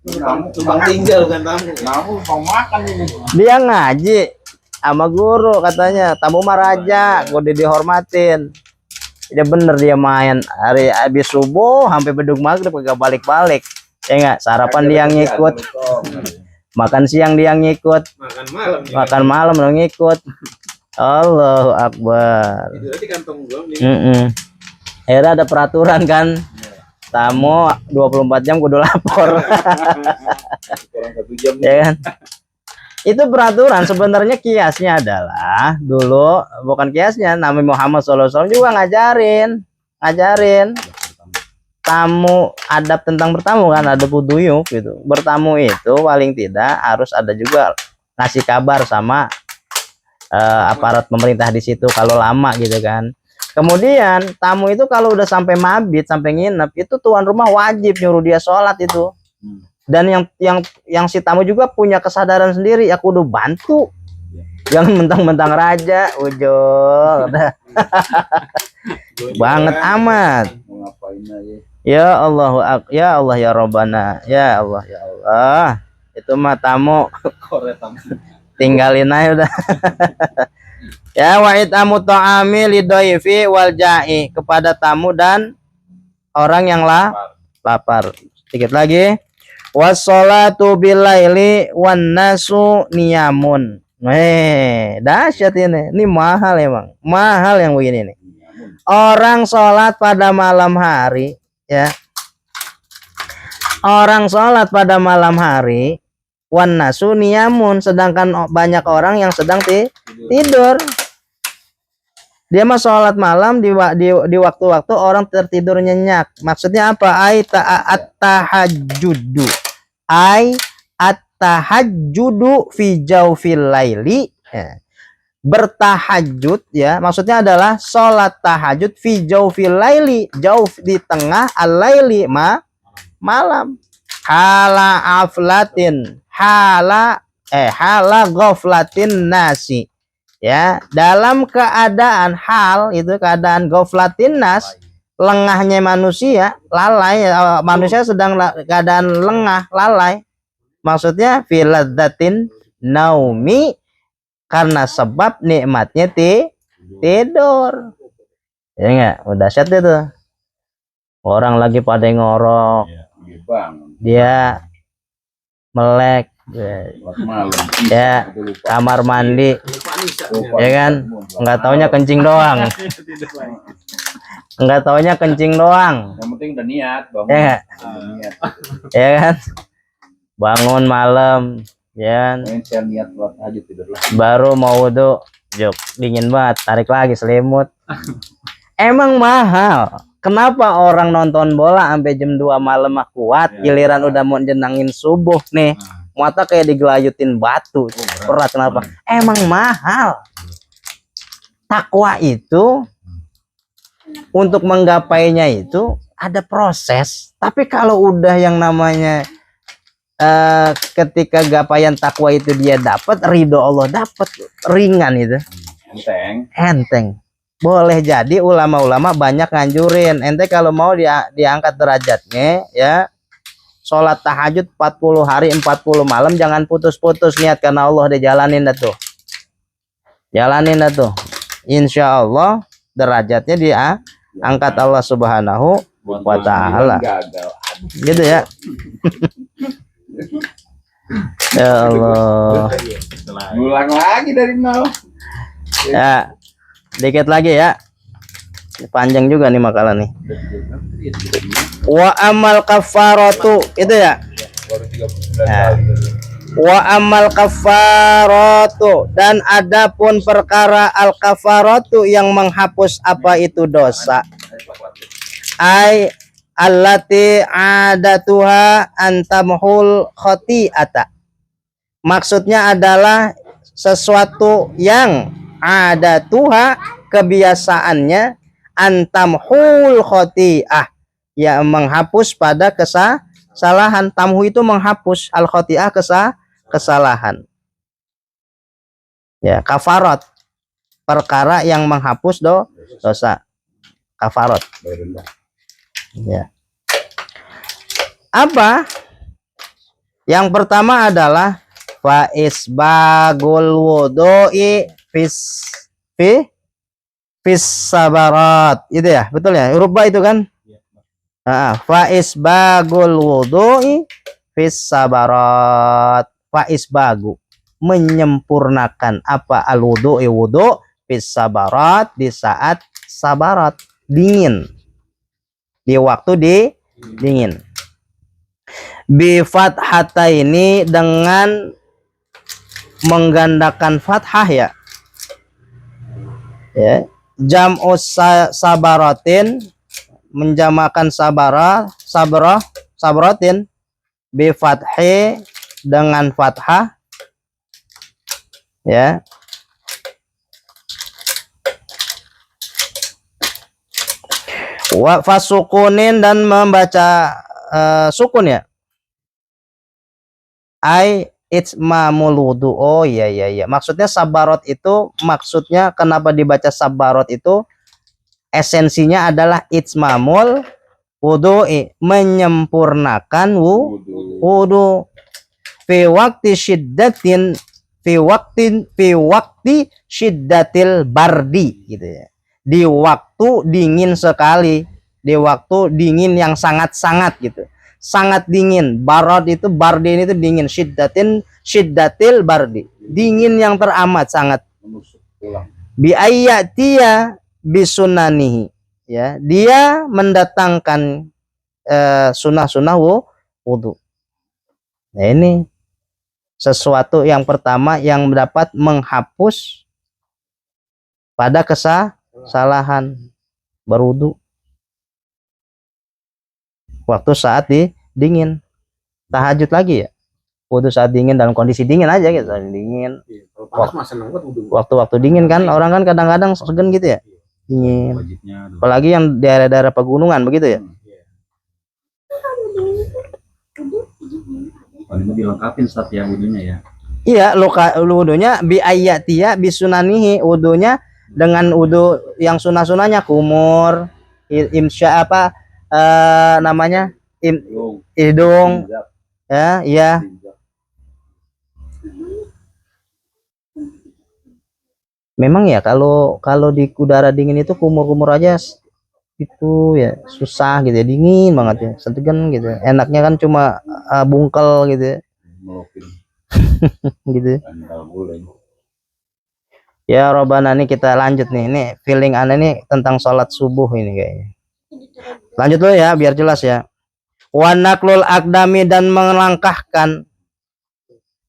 Kamu Cuma tinggal kan tamu. kamu mau makan ini. Dia ngaji sama guru katanya, tamu mah raja, kudu dihormatin. Dia bener dia main hari habis subuh sampai bedung maghrib kagak balik-balik. Ya enggak, sarapan dia ngikut, makan siang dia ngikut, Makan malam. makan malam lo ngikut. Allahu Akbar. Tidur di kantong gua nih. Akhirnya ada peraturan kan, tamu 24 jam kudu lapor. Kurang 1 jam. Ya kan? Itu peraturan. Sebenarnya kiasnya adalah dulu, bukan kiasnya, Nabi Muhammad SAW juga ngajarin tamu, adab tentang bertamu kan, ada buduyuk gitu. Bertamu itu paling tidak harus ada juga ngasih kabar sama aparat pemerintah di situ kalau lama gitu kan. Kemudian tamu itu kalau udah sampai mabit, sampai nginep, itu tuan rumah wajib nyuruh dia sholat itu. Dan yang si tamu juga punya kesadaran sendiri, ya kudu bantu. Jangan mentang-mentang raja, ujung. Banget amat. Mau ngapain aja. Ya Allah, ya Allah ya Rabbana, ya Allah ya Allah. Itu mah tamu tinggalin aja udah. Ya wa itamu ta'ami lidhaifi wal ja'i, kepada tamu dan orang yang lapar. Sedikit lagi. Wassalatu bilaili wan nasu niyamun. Dahsyat ini. Ini mahal emang. Mahal yang begini nih. Orang sholat pada malam hari, ya. Orang sholat pada malam hari, wan nasu niyamun, sedangkan banyak orang yang sedang tidur. Dia mah sholat malam di waktu-waktu orang tertidur nyenyak. Maksudnya apa? Ai at-tahajjudu. Ai at-tahajjudu fi jawfil laili. Ya. Bertahajud ya, maksudnya adalah sholat tahajud fi jawfil laili, jauf di tengah, al-laili malam. Hala aflatin, hala ghaflatin nasi. Ya, dalam keadaan hal itu keadaan ghaflatin nas, lengahnya manusia, lalai, manusia sedang keadaan lengah, lalai. Maksudnya filadzatin naumi, karena sebab nikmatnya tidur. Ya enggak, udah dahsyat itu. Orang lagi pada ngorok, dia melek, ya kamar mandi, ya kan, nggak taunya kencing doang, nggak taunya kencing doang. Yang penting udah niat, bangun. Ya, ya kan, bangun malam, ya kan? Niat buat tahajud tidur lah. Baru mau wudhu, jok dingin banget, tarik lagi selimut. Emang mahal. Kenapa orang nonton bola sampai jam 2 malam mah kuat, giliran udah mau jenangin subuh nih, mata kayak digelayutin batu. Berat kenapa? Emang mahal. Takwa itu untuk menggapainya itu ada proses. Tapi kalau udah yang namanya ketika gapaian takwa itu dia dapat, ridho Allah dapat, ringan itu. Enteng. Boleh jadi ulama-ulama banyak nganjurin ente kalau mau diangkat derajatnya, ya sholat tahajud 40 hari 40 malam, jangan putus-putus niat, karena Allah udah jalanin dah tuh. Jalanin dah tuh. Insya Allah derajatnya dia angkat Allah Subhanahu wa ta'ala. Gitu ya. Ya Allah. Ulang lagi dari nol. Ya. Dikit lagi ya. Panjang juga nih makalah nih. Wa amal kafaratu, itu ya. Nah. Wa amal kafaratu, dan adapun perkara al kafaratu yang menghapus apa itu dosa. ay allati adatuha antamhul khati'ata. Maksudnya adalah sesuatu yang adatuha, kebiasaannya, antamhul khati'ah, ya menghapus pada kesalahan. Tamhu itu menghapus, al khati'ah kesalahan. Ya, kafarat, perkara yang menghapus dosa. Kafarat. Ya. Apa? Yang pertama adalah fa isbagul wudu'i fis sabarat. Itu ya, betul ya? Rubah itu kan? Fa isbagul wudu'i fis sabarat. Fa isbagu, menyempurnakan apa al wudu'i wudu fis sabarat, di saat sabarat, dingin. Di waktu dingin. Bi fathataini, dengan menggandakan fathah ya. Ya, jam'u sabaratin, menjamakan sabaratin, bi fathi, dengan fathah ya. Wa fasukunin, dan membaca sukun ya. Ai itmamul wudu. Oh iya. Maksudnya sabarot itu, maksudnya kenapa dibaca sabarot itu, esensinya adalah itmamul wudu, menyempurnakan wudu. Fi waktu syiddatin, fi waktu syiddatil bardi gitu ya. Di waktu dingin sekali, di waktu dingin yang sangat-sangat gitu, sangat dingin. Barad itu, bardi ini itu dingin, syiddatil bardi, dingin yang teramat sangat. Bi ayyatia bisunanihi, ya, dia mendatangkan sunnah-sunnah wudu. Nah, ini sesuatu yang pertama yang dapat menghapus pada kesalahan berwudu waktu saat dingin. Tahajud lagi ya, wudu saat dingin, dalam kondisi dingin aja gitu, dingin. Waktu dingin kan, orang kan kadang-kadang segen gitu ya, dingin. Apalagi yang daerah-daerah pegunungan begitu ya. Ini dilengkapin Ustaz ya wudunya ya. Iya, wudunya bi ayyatia bisunanihi, wudunya dengan wudu yang sunah-sunahnya, kumur, imsya apa namanya, hidung ya, iya. Memang ya, kalau di udara dingin itu kumur-kumur aja itu ya susah gitu ya, dingin banget ya, setegan gitu. Enaknya kan cuma bungkel gitu ya. Gitu. Ya Robbana, nih kita lanjut nih. Ini feeling aneh nih tentang sholat subuh ini kayaknya. Lanjut dulu ya biar jelas ya. Wa naklul akdami, dan melangkahkan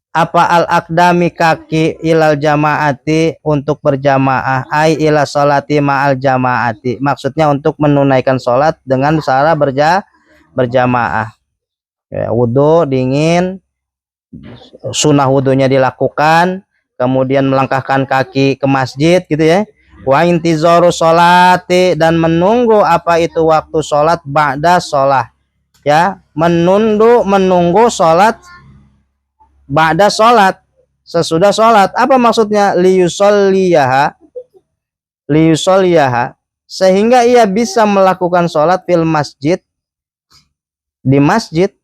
apa al akdami, kaki, ilal jamaati, untuk berjamaah, ai ila sholati ma'al jamaati, maksudnya untuk menunaikan sholat dengan cara berjamaah ya. Wudu dingin, sunnah wudunya dilakukan, kemudian melangkahkan kaki ke masjid gitu ya. Wa intizoru sholati, dan menunggu apa itu waktu sholat, ba'da sholat ya, menunggu sholat, ba'da sholat, sesudah sholat. Apa maksudnya? Liyusolliyaha, sehingga ia bisa melakukan sholat fil masjid, di masjid.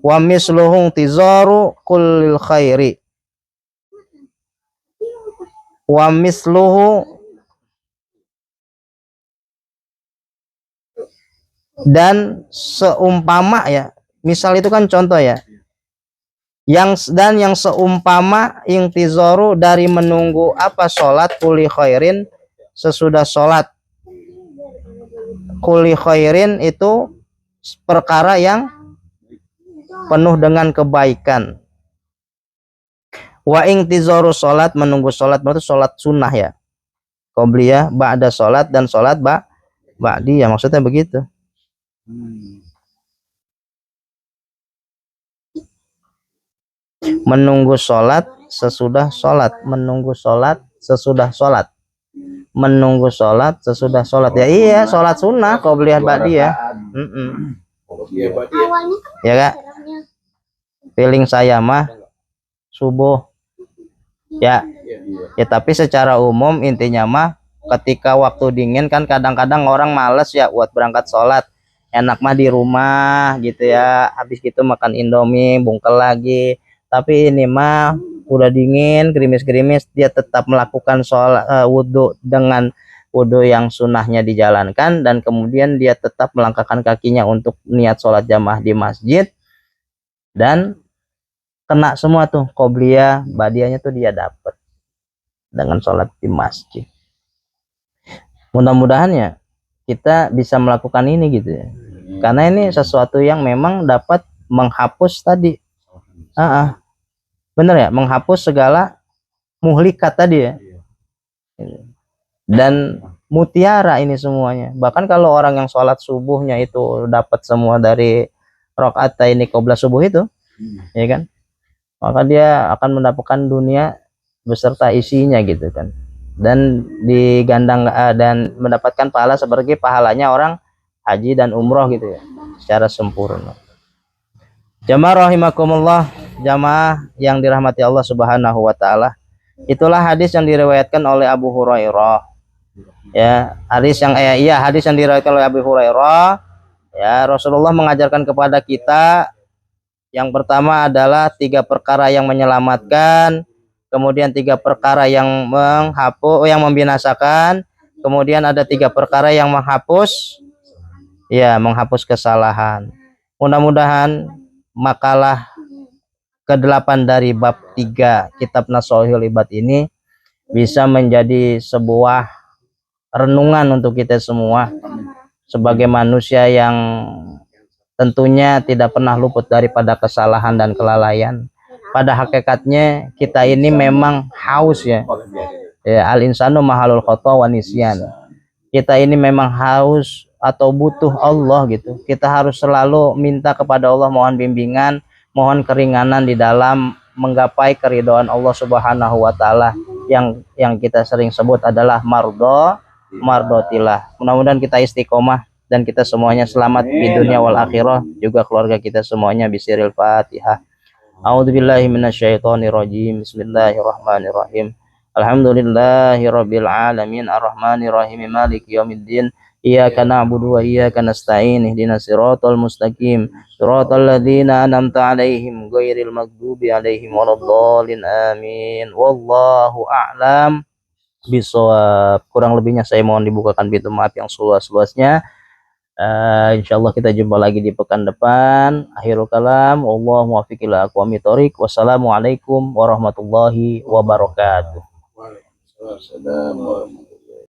Wa misluhu tizaru kullil khairi, wa misluhu, dan seumpama ya, misal itu kan contoh ya, yang seumpama intizoru, dari menunggu apa, sholat, kuli khairin, sesudah sholat. Kuli khairin itu perkara yang penuh dengan kebaikan. Wa intizoru sholat, menunggu sholat, berarti sholat sunnah ya, qobliyah, ba'da sholat, dan sholat ba'di ya, maksudnya begitu. Menunggu sholat sesudah sholat, menunggu sholat sesudah sholat, menunggu sholat sesudah sholat. Ya iya, sholat sunnah qobliyah ba'diyah. Iya, berarti ya. Ya kak, feeling saya mah subuh. Ya, ya tapi secara umum intinya mah ketika waktu dingin kan kadang-kadang orang males ya buat berangkat sholat. Enak mah di rumah gitu ya. Habis gitu makan Indomie, bungkel lagi. Tapi ini mah udah dingin, gerimis-gerimis, dia tetap melakukan sholat wudhu dengan wudhu yang sunnahnya dijalankan, dan kemudian dia tetap melangkahkan kakinya untuk niat sholat jamaah di masjid, dan kena semua tuh qobliyah badiahnya tuh dia dapat dengan sholat di masjid. Mudah-mudahan ya kita bisa melakukan ini gitu ya, karena ini sesuatu yang memang dapat menghapus tadi bener ya, menghapus segala muhlikat tadi ya, dan mutiara ini semuanya. Bahkan kalau orang yang sholat subuhnya itu dapat semua dari rakaat ini qobla subuh itu, ya kan, maka dia akan mendapatkan dunia beserta isinya gitu kan, dan digandang dan mendapatkan pahala seperti pahalanya orang haji dan umroh gitu ya, secara sempurna. Jamaah rahimakumullah, jamaah yang dirahmati Allah Subhanahu wa taala. Itulah hadis yang diriwayatkan oleh Abu Hurairah. Ya, hadis yang hadis yang diriwayatkan oleh Abu Hurairah. Ya, Rasulullah mengajarkan kepada kita yang pertama adalah 3 perkara yang menyelamatkan, kemudian 3 perkara yang menghapus, yang membinasakan, kemudian ada 3 perkara yang menghapus, ya, menghapus kesalahan. Mudah-mudahan makalah ke-8 dari bab 3 kitab Nashahul Ibad ini bisa menjadi sebuah renungan untuk kita semua sebagai manusia yang tentunya tidak pernah luput daripada kesalahan dan kelalaian. Pada hakikatnya kita ini memang haus ya, al-insanu mahalul khata wa nisyan. Kita ini memang haus atau butuh Allah gitu. Kita harus selalu minta kepada Allah, mohon bimbingan, mohon keringanan di dalam menggapai keridhaan Allah Subhanahu wa taala yang kita sering sebut adalah mardotillah. Mudah-mudahan kita istiqomah dan kita semuanya selamat di dunia wal akhirah, juga keluarga kita semuanya. Bisiril Fatihah. A'udzubillahi minasyaitonirrajim. Bismillahirrahmanirrahim. Alhamdulillahirabbil alamin, arrahmanirrahim, maliki yaumiddin. Iyyaka na'budu wa iyyaka nasta'in. Ihdinas siratal mustaqim, siratal ladzina an'amta 'alaihim ghairil maghdubi 'alaihim waladdallin. Amin. Wallahu a'lam bishawab. Kurang lebihnya saya mohon dibukakan pintu maaf yang seluas-luasnya. Insyaallah kita jumpa lagi di pekan depan. Akhirul kalam, wallahu muwaffiq ila aqwamit thoriq. Wassalamualaikum warahmatullahi wabarakatuh. Waalaikumsalam.